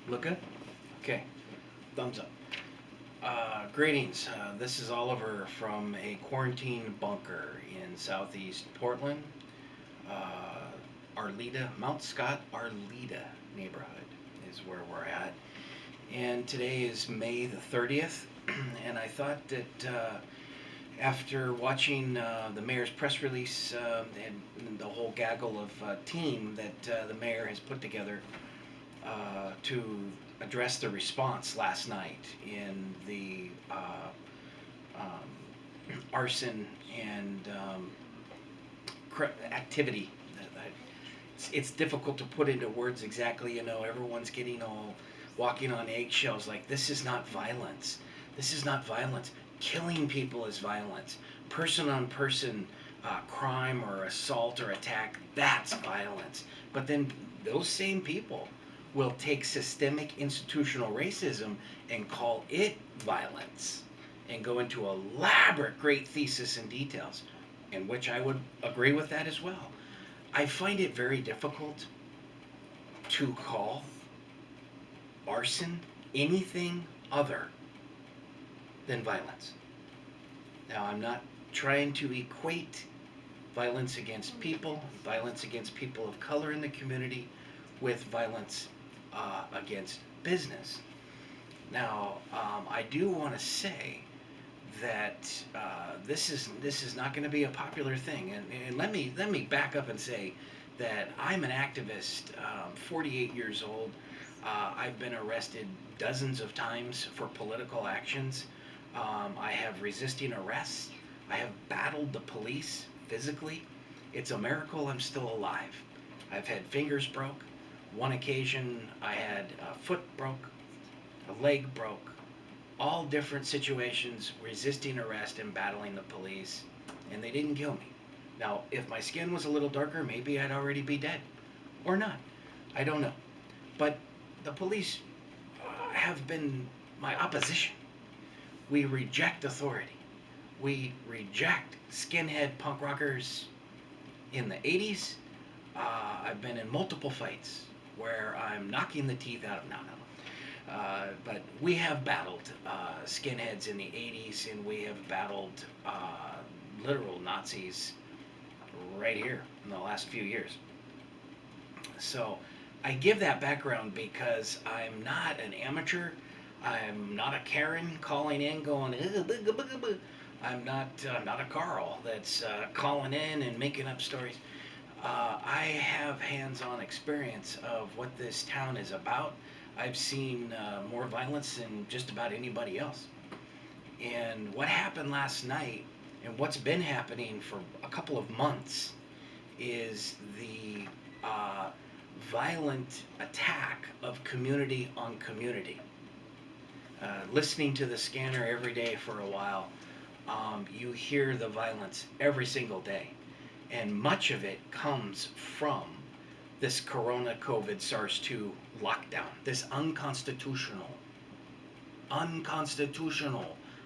Look good? Okay. Thumbs up. Greetings. This is Oliver from a quarantine bunker in southeast Portland, Arleta, Mount Scott, Arleta neighborhood is where we're at. And today is May the 30th. And I thought that after watching the mayor's press release and the whole gaggle of team that the mayor has put together to address the response last night in the arson and activity. It's difficult to put into words exactly. Everyone's getting all walking on eggshells. Like, this is not violence. This is not violence. Killing people is violence. Person on person crime or assault or attack, that's violence. But then those same people will take systemic institutional racism and call it violence and go into elaborate great thesis and details, in which I would agree with that as well. I find it very difficult to call arson anything other than violence. Now, I'm not trying to equate violence against people of color in the community, with violence against business. Now, I do want to say that this is not going to be a popular thing, and let me back up and say that I'm an activist, 48 years old. I've been arrested dozens of times for political actions. I have resisting arrests. I have battled the police physically. It's a miracle I'm still alive. I've had fingers broke. One occasion I had a foot broke, a leg broke, all different situations, resisting arrest and battling the police, and they didn't kill me. Now, if my skin was a little darker, maybe I'd already be dead. Or not. I don't know. But the police have been my opposition. We reject authority. We reject skinhead punk rockers in the 80s. I've been in multiple fights where I'm knocking the teeth out of. No, no. But we have battled skinheads in the 80s, and we have battled literal Nazis right here in the last few years. So I give that background because I'm not an amateur. I'm not a Karen calling in going, I'm not a Carl that's calling in and making up stories. I have hands-on experience of what this town is about. I've seen more violence than just about anybody else. And what happened last night, and what's been happening for a couple of months, is the violent attack of community on community. Listening to the scanner every day for a while, you hear the violence every single day. And much of it comes from this Corona COVID SARS-2 lockdown, this unconstitutional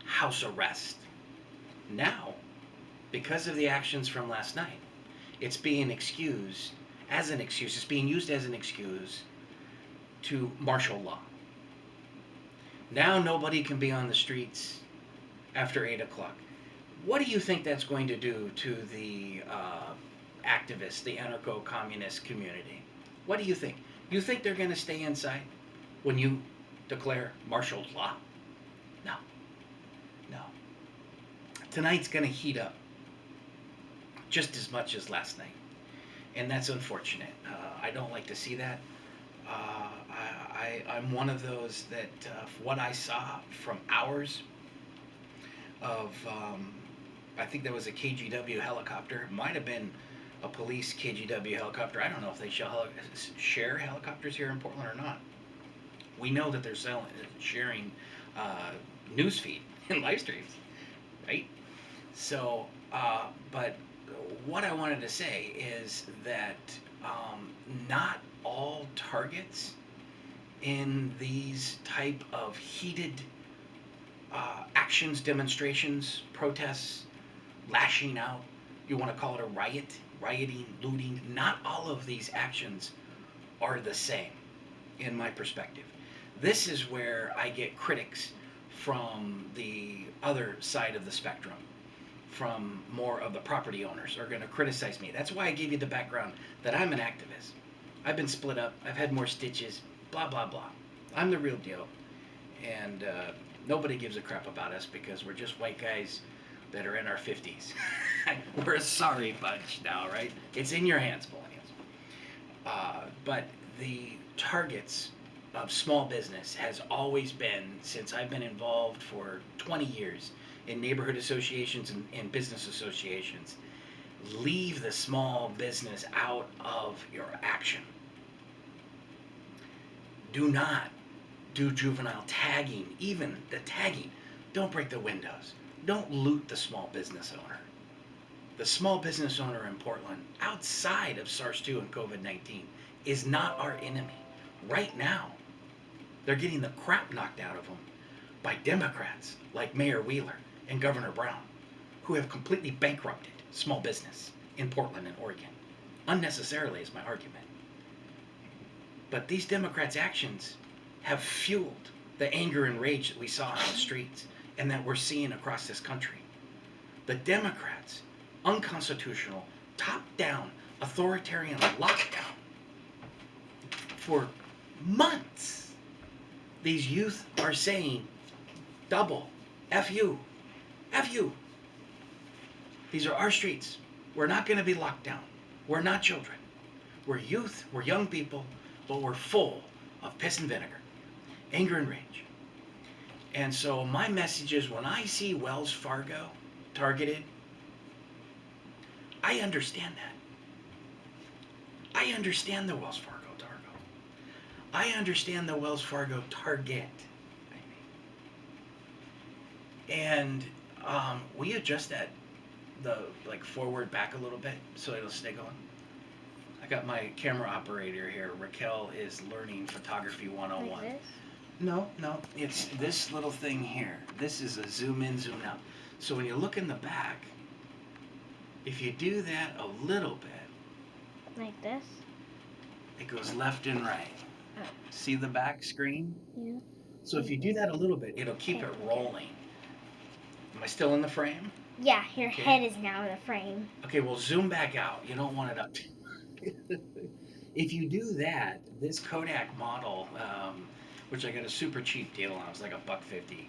house arrest. Now, because of the actions from last night, it's being excused as an excuse. It's being used as an excuse to martial law. Now nobody can be on the streets after 8 o'clock. What do you think that's going to do to the activists, the anarcho-communist community? What do you think? You think they're going to stay inside when you declare martial law? No, no. Tonight's going to heat up just as much as last night, and that's unfortunate. I don't like to see that. I'm one of those that what I saw from hours of, I think there was a KGW helicopter. It might have been a police KGW helicopter. I don't know if they share helicopters here in Portland or not. We know that they're sharing newsfeed and live streams, right? So, but what I wanted to say is that not all targets in these type of heated actions, demonstrations, protests, lashing out, you want to call it a riot, rioting, looting, not all of these actions are the same in my perspective. This is where I get critics from the other side of the spectrum, from more of the property owners are going to criticize me. That's why I gave you the background that I'm an activist. I've been split up. I've had more stitches. Blah blah blah. I'm the real deal, and nobody gives a crap about us because we're just white guys that are in our 50s. We're a sorry bunch now, right? It's in your hands, millennials. But the targets of small business has always been, since I've been involved for 20 years in neighborhood associations and business associations, leave the small business out of your action. Do not do juvenile tagging, even the tagging. Don't break the windows. Don't loot the small business owner. The small business owner in Portland, outside of SARS-2 and COVID-19, is not our enemy. Right now, they're getting the crap knocked out of them by Democrats like Mayor Wheeler and Governor Brown, who have completely bankrupted small business in Portland and Oregon. Unnecessarily is my argument. But these Democrats' actions have fueled the anger and rage that we saw on the streets and that we're seeing across this country. The Democrats' unconstitutional, top-down, authoritarian lockdown for months. These youth are saying, double, F you, F you. These are our streets. We're not going to be locked down. We're not children. We're youth, we're young people, but we're full of piss and vinegar, anger and rage. And so my message is, when I see Wells Fargo targeted, I understand that. I understand the Wells Fargo target. I understand the Wells Fargo target. And will you adjust that, the forward back a little bit so it'll stay going? I got my camera operator here. Raquel is learning photography 101. Like this? No, it's this little thing here. This is a zoom in, zoom out. So when you look in the back, if you do that a little bit, Like this? it goes left and right. See the back screen? Yeah. So if you do that a little bit, it'll keep it rolling. Am I still in the frame? Yeah, your Okay. head is now in the frame. Okay, well, zoom back out. You don't want it up. If you do that, this Kodak model, which I got a super cheap deal on, it was like $1.50.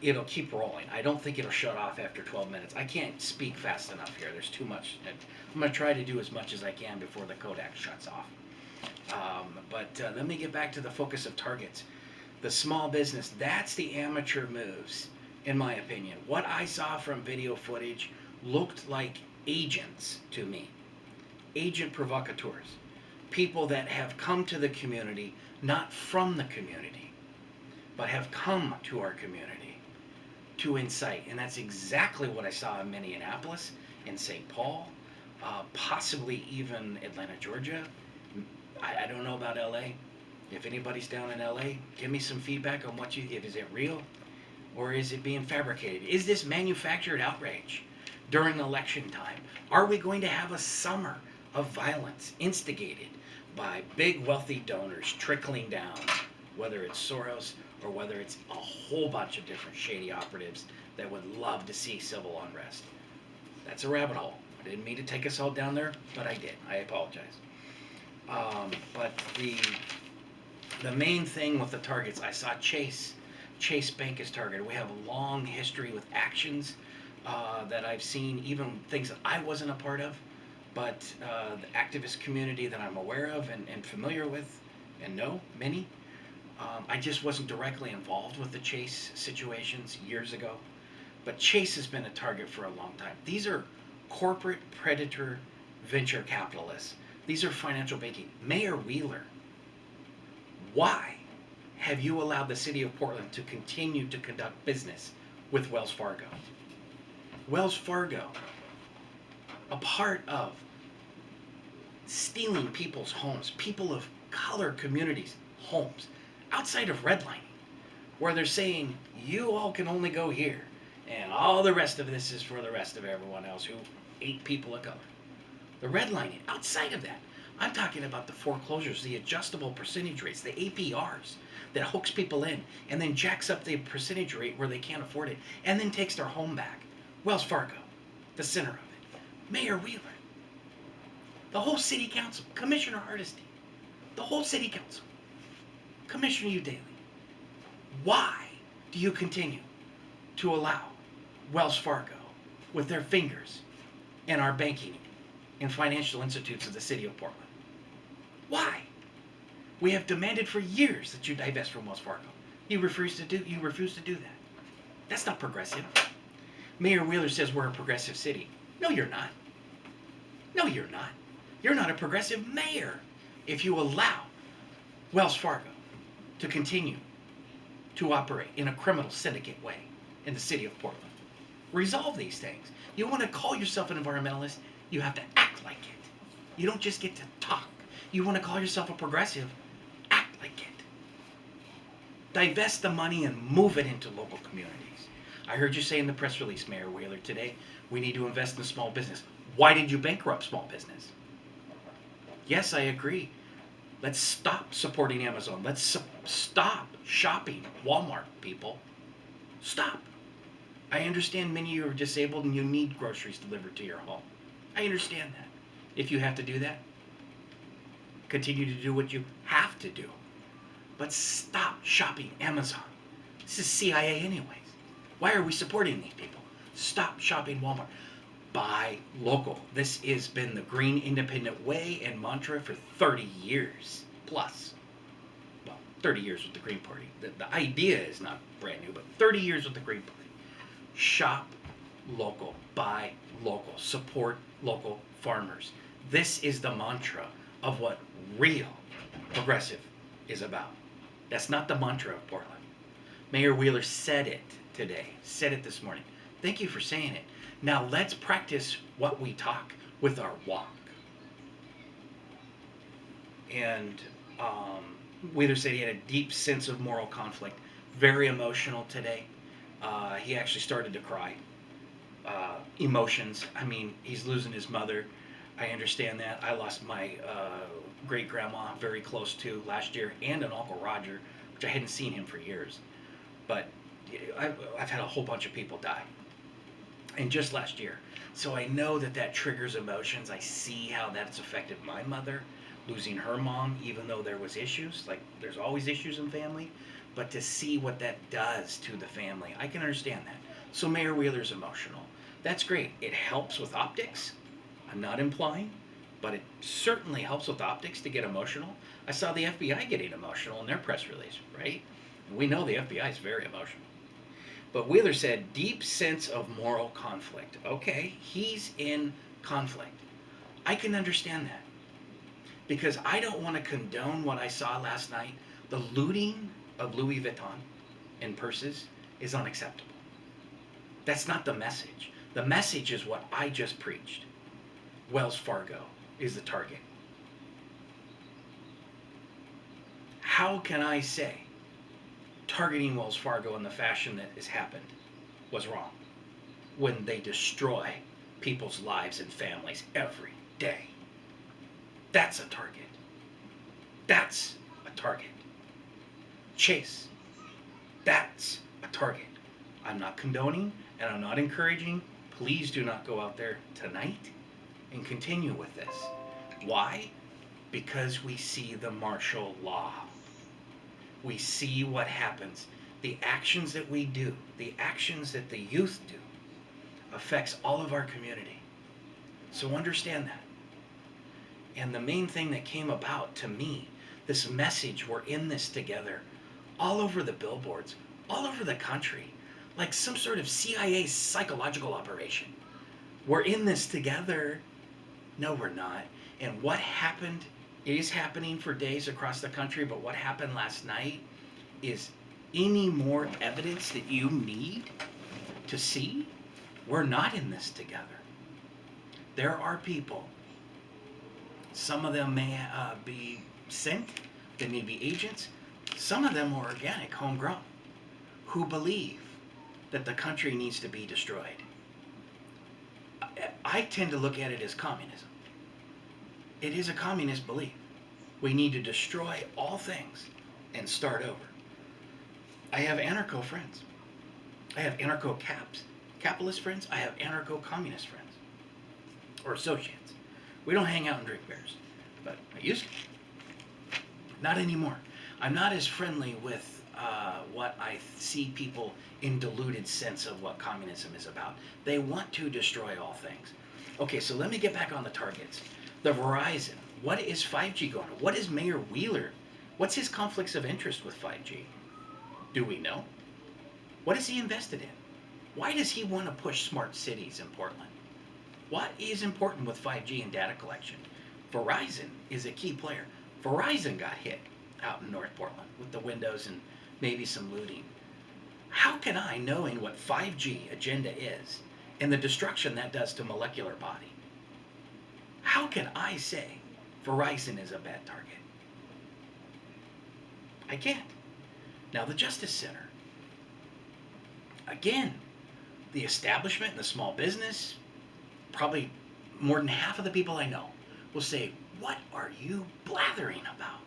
It'll keep rolling. I don't think it'll shut off after 12 minutes. I can't speak fast enough here. There's too much. I'm going to try to do as much as I can before the Kodak shuts off. But let me get back to the focus of targets. The small business, that's the amateur moves, in my opinion. What I saw from video footage looked like agents to me. Agent provocateurs. People that have come to the community, not from the community, but have come to our community to incite. And that's exactly what I saw in Minneapolis, in St. Paul, possibly even Atlanta, Georgia. I don't know about LA. If anybody's down in LA, give me some feedback on is it real or is it being fabricated? Is this manufactured outrage during election time? Are we going to have a summer of violence instigated by big wealthy donors trickling down, whether it's Soros or whether it's a whole bunch of different shady operatives that would love to see civil unrest? That's a rabbit hole. I didn't mean to take us all down there, but I did. I apologize. But the main thing with the targets, I saw Chase Bank is targeted. We have a long history with actions that I've seen, even things that I wasn't a part of, but the activist community that I'm aware of and familiar with and know many. I just wasn't directly involved with the Chase situations years ago, but Chase has been a target for a long time. These are corporate predator venture capitalists. These are financial banking. Mayor Wheeler, why have you allowed the city of Portland to continue to conduct business with Wells Fargo? Wells Fargo, a part of stealing people's homes, people of color communities' homes, outside of redlining, where they're saying, you all can only go here, and all the rest of this is for the rest of everyone else who ate people of color. The redlining, outside of that, I'm talking about the foreclosures, the adjustable percentage rates, the APRs that hooks people in and then jacks up the percentage rate where they can't afford it and then takes their home back. Wells Fargo, the center of it. Mayor Wheeler, the whole city council, Commissioner Hardesty, the whole city council, Commissioner Udaly. Why do you continue to allow Wells Fargo with their fingers in our banking and financial institutes of the city of Portland? Why? We have demanded for years that you divest from Wells Fargo. You refuse to do that. That's not progressive. Mayor Wheeler says we're a progressive city. No, you're not. No, you're not. You're not a progressive mayor if you allow Wells Fargo to continue to operate in a criminal syndicate way in the city of Portland. Resolve these things. You want to call yourself an environmentalist, you have to act like it. You don't just get to talk. You want to call yourself a progressive, act like it. Divest the money and move it into local communities. I heard you say in the press release, Mayor Wheeler, today, we need to invest in small business. Why did you bankrupt small business? Yes, I agree. Let's stop supporting Amazon. Let's stop shopping Walmart, people. Stop. I understand many of you are disabled and you need groceries delivered to your home. I understand that. If you have to do that, continue to do what you have to do. But stop shopping Amazon. This is CIA anyways. Why are we supporting these people? Stop shopping Walmart. Buy local. This has been the green independent way and mantra for 30 years plus. Well, 30 years with the Green Party. The idea is not brand new, but 30 years with the Green Party. Shop local. Buy local. Support local farmers. This is the mantra of what real progressive is about. That's not the mantra of Portland. Mayor Wheeler said it today. Said it this morning. Thank you for saying it. Now let's practice what we talk with our walk. And Wheeler said he had a deep sense of moral conflict. Very emotional today. He actually started to cry. Emotions. I mean, he's losing his mother. I understand that. I lost my great-grandma very close to last year, and an Uncle Roger, which I hadn't seen him for years. But I've had a whole bunch of people die. And just last year. So I know that triggers emotions. I see how that's affected my mother, losing her mom, even though there was issues. Like, there's always issues in family. But to see what that does to the family, I can understand that. So Mayor Wheeler's emotional. That's great. It helps with optics. I'm not implying, but it certainly helps with optics to get emotional. I saw the FBI getting emotional in their press release, right? And we know the FBI is very emotional. But Wheeler said, deep sense of moral conflict. Okay, he's in conflict. I can understand that. Because I don't want to condone what I saw last night. The looting of Louis Vuitton and purses is unacceptable. That's not the message. The message is what I just preached. Wells Fargo is the target. How can I say targeting Wells Fargo in the fashion that has happened was wrong when they destroy people's lives and families every day? That's a target. That's a target. Chase. That's a target. I'm not condoning and I'm not encouraging. Please do not go out there tonight and continue with this. Why? Because we see the martial law. We see what happens. The actions that we do, the actions that the youth do, affects all of our community. So understand that. And the main thing that came about to me, this message, we're in this together, all over the billboards, all over the country, like some sort of CIA psychological operation. We're in this together. No, we're not. And what happened is happening for days across the country, but what happened last night is any more evidence that you need to see? We're not in this together. There are people, some of them may be sent, they may be agents, some of them are organic, homegrown, who believe that the country needs to be destroyed. I tend to look at it as communism. It is a communist belief. We need to destroy all things and start over. I have anarcho friends. I have anarcho capitalist friends. I have anarcho communist friends or associates. We don't hang out and drink beers, but I used to. Not anymore. I'm not as friendly with what I see people in diluted sense of what communism is about. They want to destroy all things. Okay, so let me get back on the targets. The Verizon. What is 5G going on? What is Mayor Wheeler? What's his conflicts of interest with 5G? Do we know? What is he invested in? Why does he want to push smart cities in Portland? What is important with 5G and data collection? Verizon is a key player. Verizon got hit out in North Portland with the windows and maybe some looting. How can I, knowing what 5G agenda is and the destruction that does to molecular body, how can I say Verizon is a bad target? I can't. Now the Justice Center. Again, the establishment and the small business, probably more than half of the people I know will say, what are you blathering about?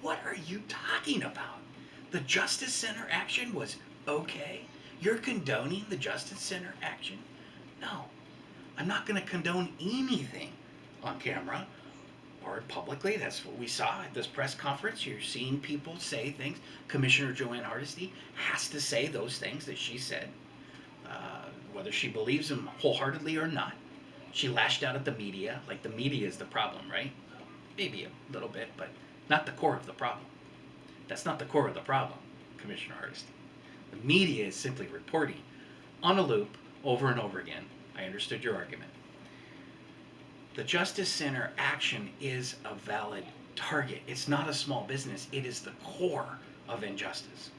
What are you talking about? The Justice Center action was okay? You're condoning the Justice Center action? No. I'm not going to condone anything on camera or publicly. That's what we saw at this press conference. You're seeing people say things. Commissioner Joanne Hardesty has to say those things that she said, whether she believes them wholeheartedly or not. She lashed out at the media, like the media is the problem, right? Maybe a little bit, but not the core of the problem. That's not the core of the problem, Commissioner Hardesty. The media is simply reporting on a loop over and over again. I understood your argument. The Justice Center action is a valid target. It's not a small business. It is the core of injustice.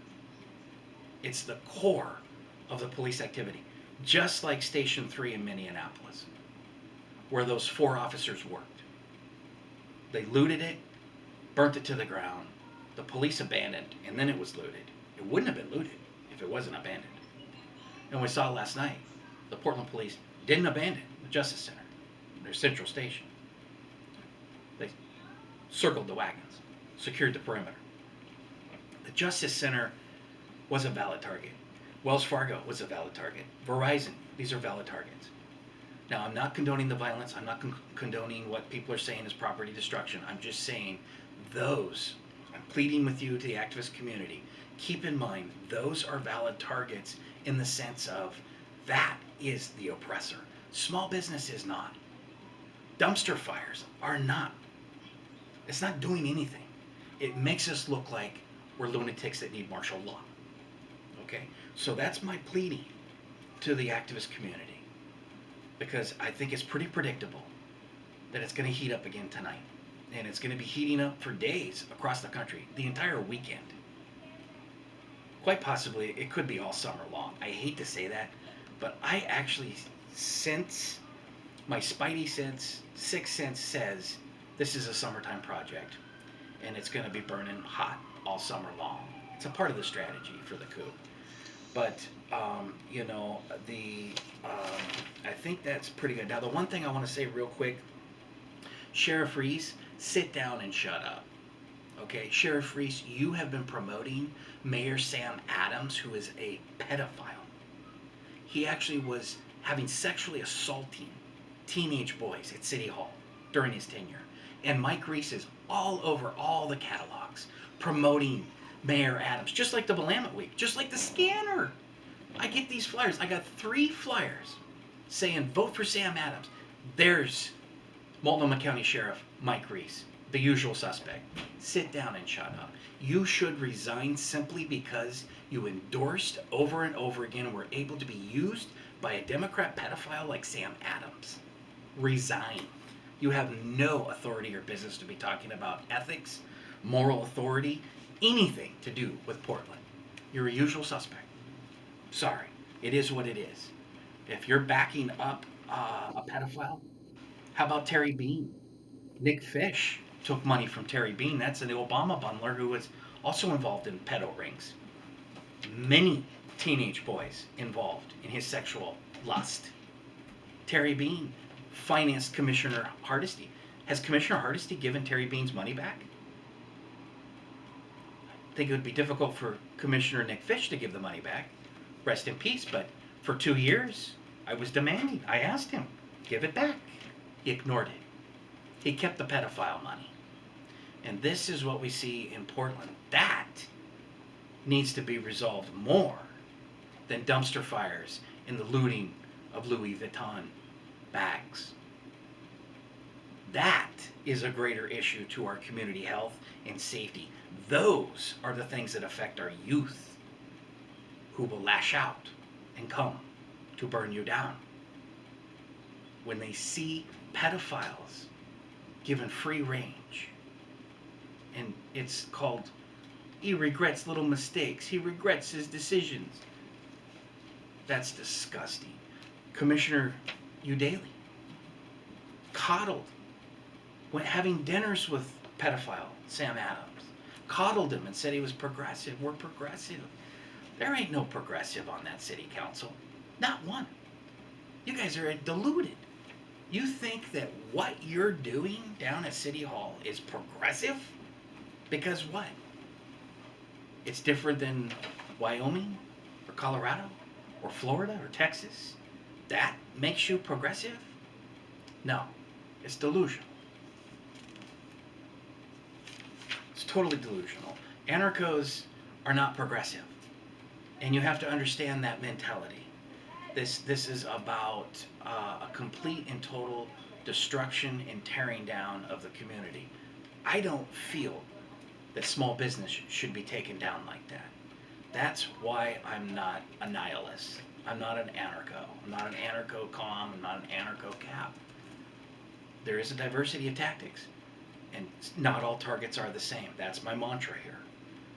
It's the core of the police activity. Just like Station 3 in Minneapolis, where those 4 officers worked. They looted it, burnt it to the ground, the police abandoned, and then it was looted. It wouldn't have been looted if it wasn't abandoned. And we saw last night, the Portland police didn't abandon the Justice Center, their central station. They circled the wagons, secured the perimeter. The Justice Center was a valid target. Wells Fargo was a valid target. Verizon, these are valid targets. Now, I'm not condoning the violence. I'm not condoning what people are saying is property destruction. I'm just saying those, I'm pleading with you to the activist community, keep in mind those are valid targets in the sense of that is the oppressor. Small business is not. Dumpster fires are not. It's not doing anything. It makes us look like we're lunatics that need martial law. Okay? So that's my pleading to the activist community. Because I think it's pretty predictable that it's going to heat up again tonight. And it's going to be heating up for days across the country, the entire weekend. Quite possibly, it could be all summer long. I hate to say that, but I actually sense, my spidey sense, sixth sense says this is a summertime project. And it's going to be burning hot all summer long. It's a part of the strategy for the coup. But, I think that's pretty good. Now, the one thing I want to say real quick, Sheriff Reese, sit down and shut up. Okay, Sheriff Reese, you have been promoting Mayor Sam Adams, who is a pedophile. He actually was having sexually assaulting teenage boys at City Hall during his tenure. And Mike Reese is all over all the catalogs promoting Mayor Adams, just like the Willamette Week, just like the scanner. I get these flyers. I got 3 flyers saying vote for Sam Adams. There's Multnomah County Sheriff Mike Reese, the usual suspect. Sit down and shut up. You should resign simply because you endorsed over and over again and were able to be used by a Democrat pedophile like Sam Adams. Resign. You have no authority or business to be talking about ethics, moral authority, anything to do with Portland. You're a usual suspect. Sorry, it is what it is. If you're backing up a pedophile, how about Terry Bean? Nick Fish took money from Terry Bean. That's an Obama bundler who was also involved in pedo rings. Many teenage boys involved in his sexual lust. Terry Bean financed Commissioner Hardesty. Has Commissioner Hardesty given Terry Bean's money back? I think it would be difficult for Commissioner Nick Fish to give the money back. Rest in peace, but for 2 years, I was demanding. I asked him, give it back. He ignored it. He kept the pedophile money. And this is what we see in Portland. That needs to be resolved more than dumpster fires and the looting of Louis Vuitton bags. That is a greater issue to our community health and safety. Those are the things that affect our youth, who will lash out and come to burn you down. When they see pedophiles given free range, and it's called, he regrets little mistakes, he regrets his decisions. That's disgusting. Commissioner Udaly coddled, went having dinners with pedophile Sam Adams, coddled him and said he was progressive. We're progressive. There ain't no progressive on that city council. Not one. You guys are deluded. You think that what you're doing down at City Hall is progressive? Because what? It's different than Wyoming or Colorado or Florida or Texas? That makes you progressive? No, it's delusional. It's totally delusional. Anarchos are not progressive. And you have to understand that mentality. This is about a complete and total destruction and tearing down of the community. I don't feel that small business should be taken down like that. That's why I'm not a nihilist. I'm not an anarcho. I'm not an anarcho-com. I'm not an anarcho-cap. There is a diversity of tactics. And not all targets are the same. That's my mantra here.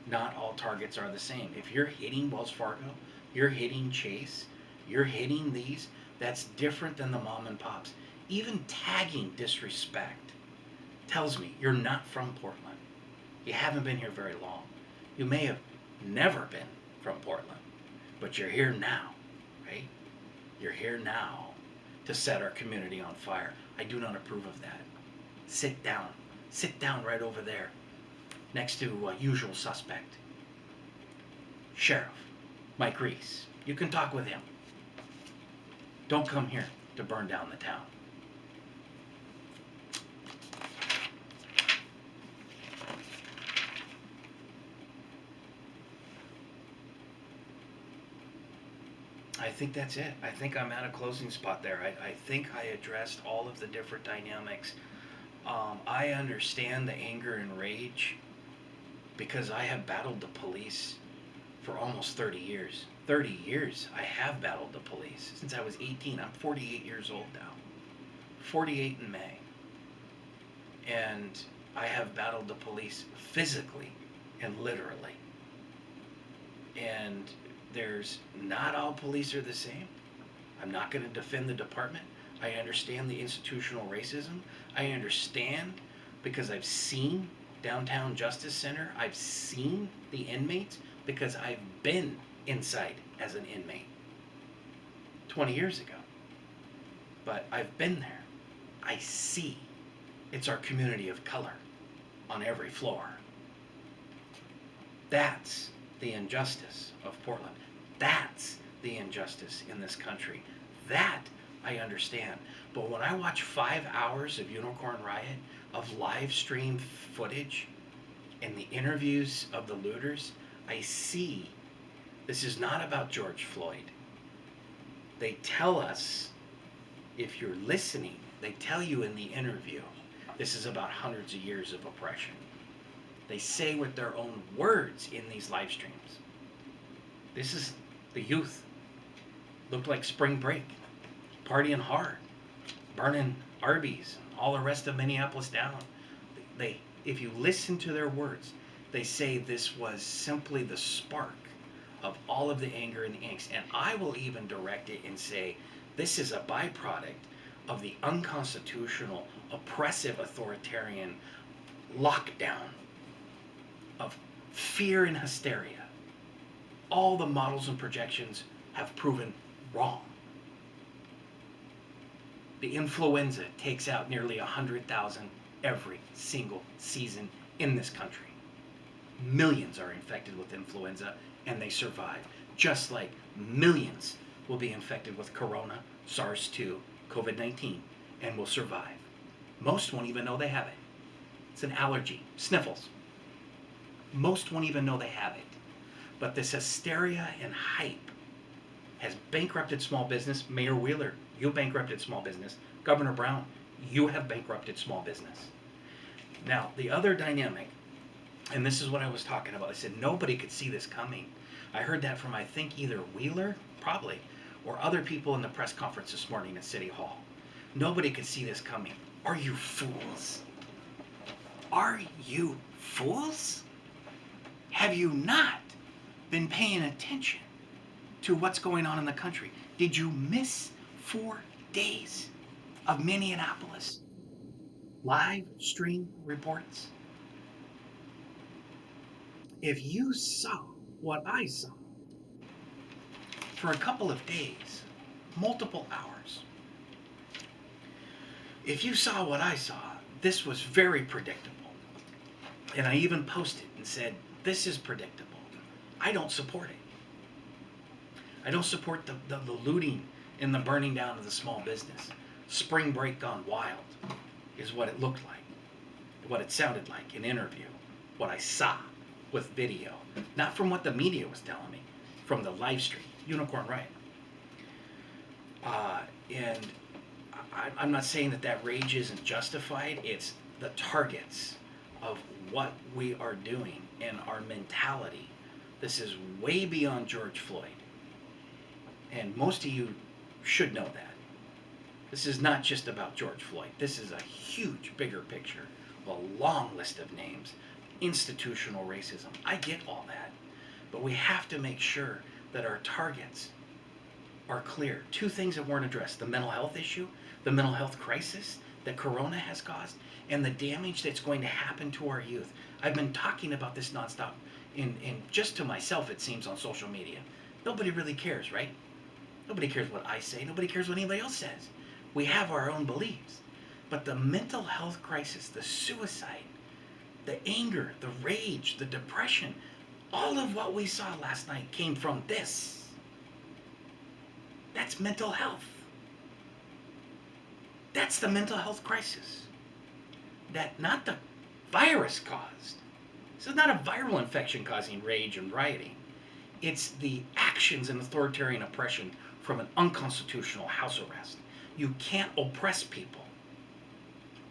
Not all targets are the same. If you're hitting Wells Fargo, you're hitting Chase, you're hitting these, that's different than the mom and pops. Even tagging disrespect tells me you're not from Portland. You haven't been here very long. You may have never been from Portland, but you're here now, right? You're here now to set our community on fire. I do not approve of that. Sit down. Sit down right over there next to usual suspect. Sheriff Mike Reese. You can talk with him. Don't come here to burn down the town. I think that's it. I think I'm at a closing spot there. I think I addressed all of the different dynamics. I understand the anger and rage because I have battled the police for almost 30 years. 30 years I have battled the police since I was 18. I'm 48 years old now. 48 in May. And I have battled the police physically and literally. And there's not all police are the same. I'm not going to defend the department. I understand the institutional racism. I understand because I've seen Downtown Justice Center. I've seen the inmates because I've been inside as an inmate 20 years ago. But I've been there. I see. It's our community of color on every floor. That's the injustice of Portland. That's the injustice in this country. That I understand. But when I watch 5 hours of Unicorn Riot, of live stream footage, and the interviews of the looters, I see this is not about George Floyd. They tell us, if you're listening, they tell you in the interview, this is about hundreds of years of oppression. They say with their own words in these live streams. This is the youth. Looked like spring break. Partying hard. Burning Arby's. All the rest of Minneapolis down. If you listen to their words, they say this was simply the spark of all of the anger and the angst. And I will even direct it and say, this is a byproduct of the unconstitutional, oppressive, authoritarian lockdown of fear and hysteria. All the models and projections have proven wrong. The influenza takes out nearly 100,000 every single season in this country. Millions are infected with influenza and they survive, just like millions will be infected with corona, SARS-2, COVID-19, and will survive. Most won't even know they have it. It's an allergy, sniffles. Most won't even know they have it. But this hysteria and hype has bankrupted small business. Mayor Wheeler, you bankrupted small business. Governor Brown, you have bankrupted small business. Now, the other dynamic, and this is what I was talking about, I said nobody could see this coming. I heard that from, I think, either Wheeler, probably, or other people in the press conference this morning at City Hall. Nobody could see this coming. Are you fools? Are you fools? Have you not been paying attention to what's going on in the country? Did you miss 4 days of Minneapolis live stream reports? If you saw what I saw for a couple of days, multiple hours, if you saw what I saw, this was very predictable. And I even posted and said, this is predictable. I don't support it. I don't support the looting and the burning down of the small business. Spring break gone wild is what it looked like, what it sounded like in interview, what I saw with video. Not from what the media was telling me, from the live stream, Unicorn Riot. And I'm not saying that rage isn't justified. It's the targets of what we are doing and our mentality. This is way beyond George Floyd. And most of you should know that. This is not just about George Floyd. This is a huge, bigger picture, a long list of names, institutional racism. I get all that. But we have to make sure that our targets are clear. 2 things that weren't addressed: the mental health issue, the mental health crisis that Corona has caused, and the damage that's going to happen to our youth. I've been talking about this nonstop, and just to myself, it seems, on social media. Nobody really cares, right? Nobody cares what I say. Nobody cares what anybody else says. We have our own beliefs. But the mental health crisis, the suicide, the anger, the rage, the depression, all of what we saw last night came from this. That's mental health. That's the mental health crisis that not the virus caused. This is not a viral infection causing rage and rioting. It's the actions and authoritarian oppression from an unconstitutional house arrest. You can't oppress people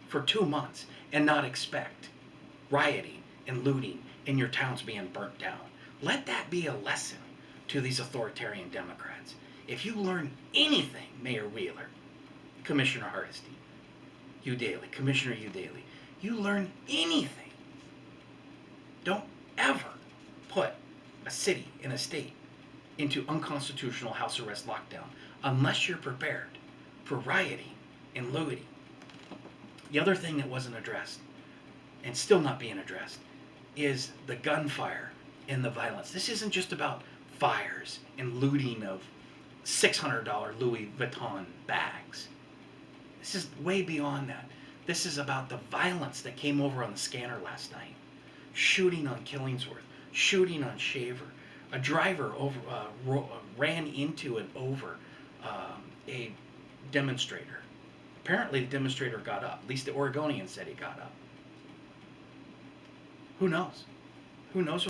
for 2 months and not expect rioting and looting and your towns being burnt down. Let that be a lesson to these authoritarian Democrats. If you learn anything, Mayor Wheeler, Commissioner Hardesty, Commissioner Daly, you learn anything, don't ever put a city and a state into unconstitutional house arrest lockdown unless you're prepared for rioting and looting. The other thing that wasn't addressed, and still not being addressed, is the gunfire and the violence. This isn't just about fires and looting of $600 Louis Vuitton bags. This is way beyond that. This is about the violence that came over on the scanner last night. Shooting on Killingsworth, shooting on Shaver. A driver ran into and over a demonstrator. Apparently the demonstrator got up. At least the Oregonian said he got up. Who knows? Who knows